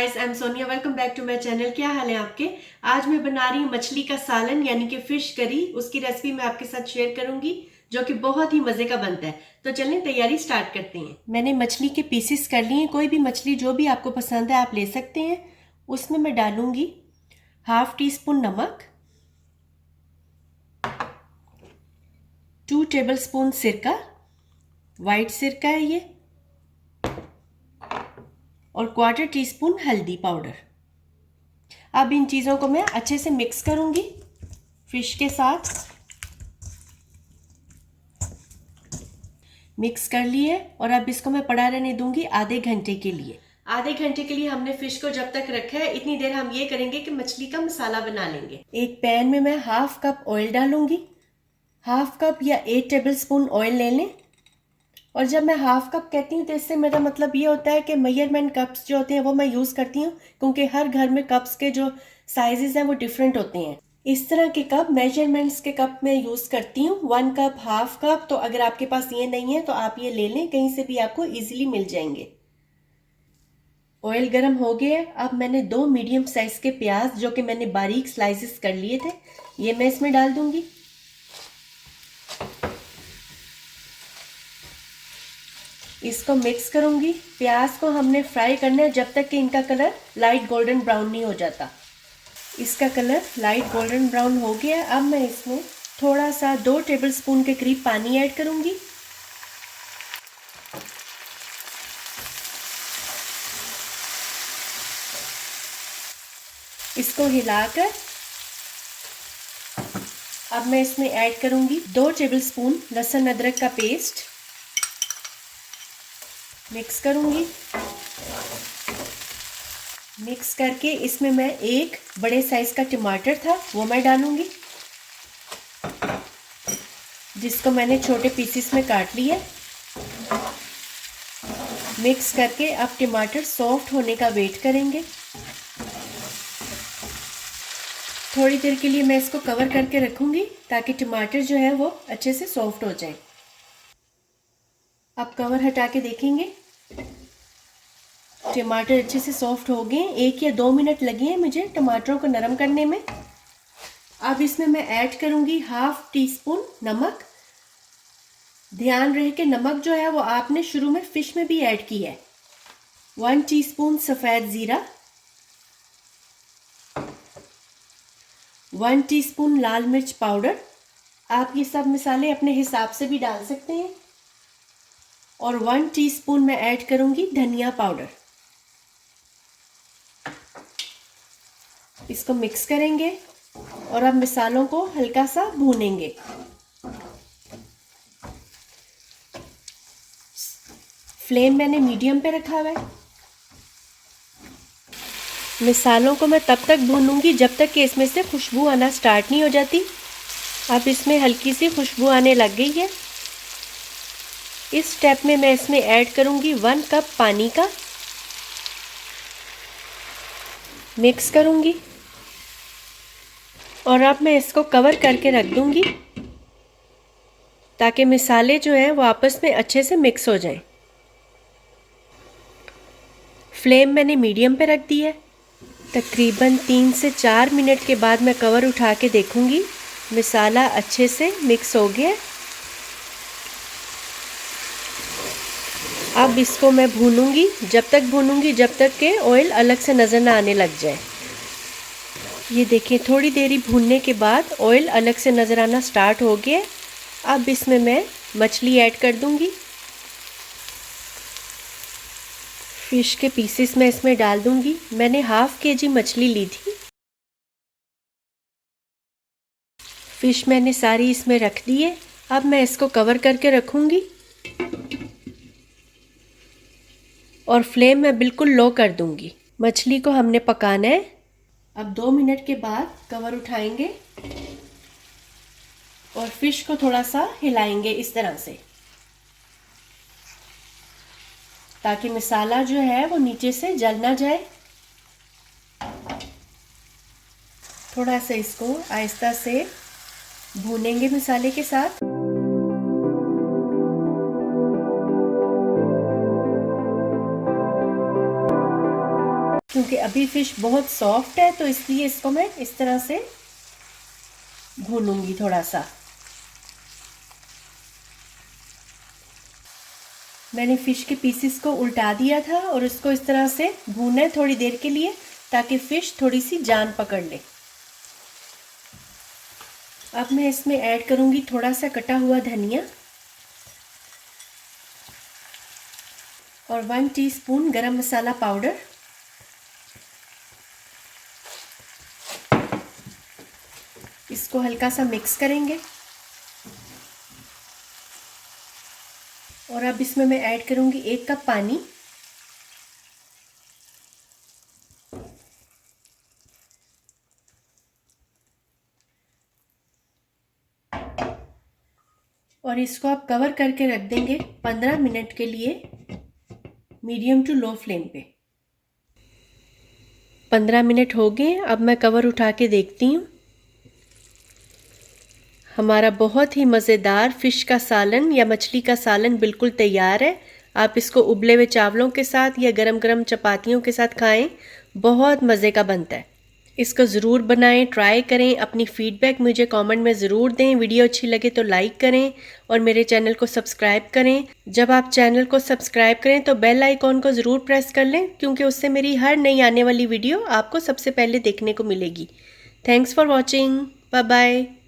Guys, I am Sonia. Welcome back to my channel. क्या हाल है आपके? आज मैं बना रही हूँ मछली का सालन यानी कि फिश करी। उसकी रेसिपी मैं आपके साथ शेयर करूंगी जो कि बहुत ही मजे का बनता है। तो चलें तैयारी स्टार्ट करते हैं। मैंने मछली के पीसेस कर लिए। कोई भी मछली जो भी आपको पसंद है आप ले सकते हैं। उसमें मैं डालूंगी 1/2 टीस्पून नमक, 2 टेबलस्पून सिरका, वाइट सिरका है ये, और 1/4 टीस्पून हल्दी पाउडर। अब इन चीज़ों को मैं अच्छे से मिक्स करूंगी फिश के साथ। मिक्स कर लिए और अब इसको मैं पड़ा रहने दूंगी आधे घंटे के लिए। आधे घंटे के लिए हमने फिश को जब तक रखा है, इतनी देर हम ये करेंगे कि मछली का मसाला बना लेंगे। एक पैन में मैं 1/2 कप ऑयल डालूंगी। 1/2 कप या 8 टेबलस्पून ऑयल ले लें। और जब मैं 1/2 कप कहती हूँ तो इससे मेरा मतलब ये होता है कि मेजरमेंट कप्स जो होते हैं वो मैं यूज़ करती हूँ, क्योंकि हर घर में कप्स के जो साइजेस हैं वो डिफरेंट होते हैं। इस तरह के कप, मेजरमेंट्स के कप मैं यूज़ करती हूँ। 1 कप, 1/2 कप। तो अगर आपके पास ये नहीं है तो आप ये ले लें, कहीं से भी आपको इजीली मिल जाएंगे। ऑयल गर्म हो गया है। अब मैंने 2 मीडियम साइज के प्याज जो कि मैंने बारीक स्लाइसेस कर लिए थे, ये मैं इसमें डाल दूंगी। इसको मिक्स करूंगी। प्याज को हमने फ्राई करना है जब तक कि इनका कलर लाइट गोल्डन ब्राउन नहीं हो जाता। इसका कलर लाइट गोल्डन ब्राउन हो गया। अब मैं इसमें थोड़ा सा 2 टेबलस्पून के करीब पानी ऐड करूंगी। इसको हिलाकर अब मैं इसमें ऐड करूंगी 2 टेबलस्पून लहसुन अदरक का पेस्ट। मिक्स करूंगी। मिक्स करके इसमें मैं एक बड़े साइज का टमाटर था वो मैं डालूंगी, जिसको मैंने छोटे पीसेस में काट लिया। मिक्स करके अब टमाटर सॉफ्ट होने का वेट करेंगे। थोड़ी देर के लिए मैं इसको कवर करके रखूंगी ताकि टमाटर जो है वो अच्छे से सॉफ्ट हो जाए। अब कवर हटा के देखेंगे, टमाटर अच्छे से सॉफ्ट हो गए। 1 या 2 मिनट लगे हैं मुझे टमाटरों को नरम करने में। अब इसमें मैं ऐड करूंगी 1/2 टीस्पून नमक। ध्यान रहे कि नमक जो है वो आपने शुरू में फिश में भी ऐड की है। 1 टीस्पून सफ़ेद ज़ीरा, 1 टीस्पून लाल मिर्च पाउडर। आप ये सब मसाले अपने हिसाब से भी डाल सकते हैं। और 1 टीस्पून मैं ऐड करूंगी धनिया पाउडर। इसको मिक्स करेंगे और अब मसालों को हल्का सा भूनेंगे। फ्लेम मैंने मीडियम पे रखा हुआ है। मसालों को मैं तब तक भूनूंगी जब तक कि इसमें से खुशबू आना स्टार्ट नहीं हो जाती। अब इसमें हल्की सी खुशबू आने लग गई है। इस स्टेप में मैं इसमें ऐड करूंगी 1 कप पानी का। मिक्स करूंगी और अब मैं इसको कवर करके रख दूंगी ताकि मसाले जो हैं वो आपस में अच्छे से मिक्स हो जाएं। फ्लेम मैंने मीडियम पे रख दी है। तकरीबन 3 से 4 मिनट के बाद मैं कवर उठा के देखूंगी, मसाला अच्छे से मिक्स हो गया। अब इसको मैं भूनूंगी, जब तक के ऑयल अलग से नज़र ना आने लग जाए। ये देखिए, थोड़ी देरी भूनने के बाद ऑयल अलग से नज़र आना स्टार्ट हो गया। अब इसमें मैं मछली ऐड कर दूंगी। फिश के पीसेस मैं इसमें डाल दूंगी। मैंने 1/2 kg मछली ली थी। फिश मैंने सारी इसमें रख दी है। अब मैं इसको कवर करके रखूंगी और फ्लेम मैं बिल्कुल लो कर दूंगी। मछली को हमने पकाना है। अब 2 मिनट के बाद कवर उठाएंगे और फिश को थोड़ा सा हिलाएंगे इस तरह से, ताकि मसाला जो है वो नीचे से जल ना जाए। थोड़ा सा इसको आहिस्ता से भूनेंगे मसाले के साथ। क्योंकि अभी फ़िश बहुत सॉफ्ट है तो इसलिए इसको मैं इस तरह से भूनूंगी थोड़ा सा। मैंने फ़िश के पीसेस को उल्टा दिया था और इसको इस तरह से भूना है थोड़ी देर के लिए, ताकि फ़िश थोड़ी सी जान पकड़ ले। अब मैं इसमें ऐड करूंगी थोड़ा सा कटा हुआ धनिया और 1 टीस्पून गरम मसाला पाउडर। इसको हल्का सा मिक्स करेंगे और अब इसमें मैं ऐड करूंगी 1 कप पानी। और इसको आप कवर करके रख देंगे 15 मिनट के लिए मीडियम टू लो फ्लेम पे। 15 मिनट हो गए, अब मैं कवर उठा के देखती हूँ। हमारा बहुत ही मज़ेदार फ़िश का सालन या मछली का सालन बिल्कुल तैयार है। आप इसको उबले हुए चावलों के साथ या गरम गरम चपातियों के साथ खाएं, बहुत मज़े का बनता है। इसको ज़रूर बनाएं, ट्राई करें। अपनी फ़ीडबैक मुझे कमेंट में ज़रूर दें। वीडियो अच्छी लगे तो लाइक करें और मेरे चैनल को सब्सक्राइब करें। जब आप चैनल को सब्सक्राइब करें तो बेल आइकॉन को ज़रूर प्रेस कर लें, क्योंकि उससे मेरी हर नई आने वाली वीडियो आपको सबसे पहले देखने को मिलेगी। Thanks for watching. Bye bye.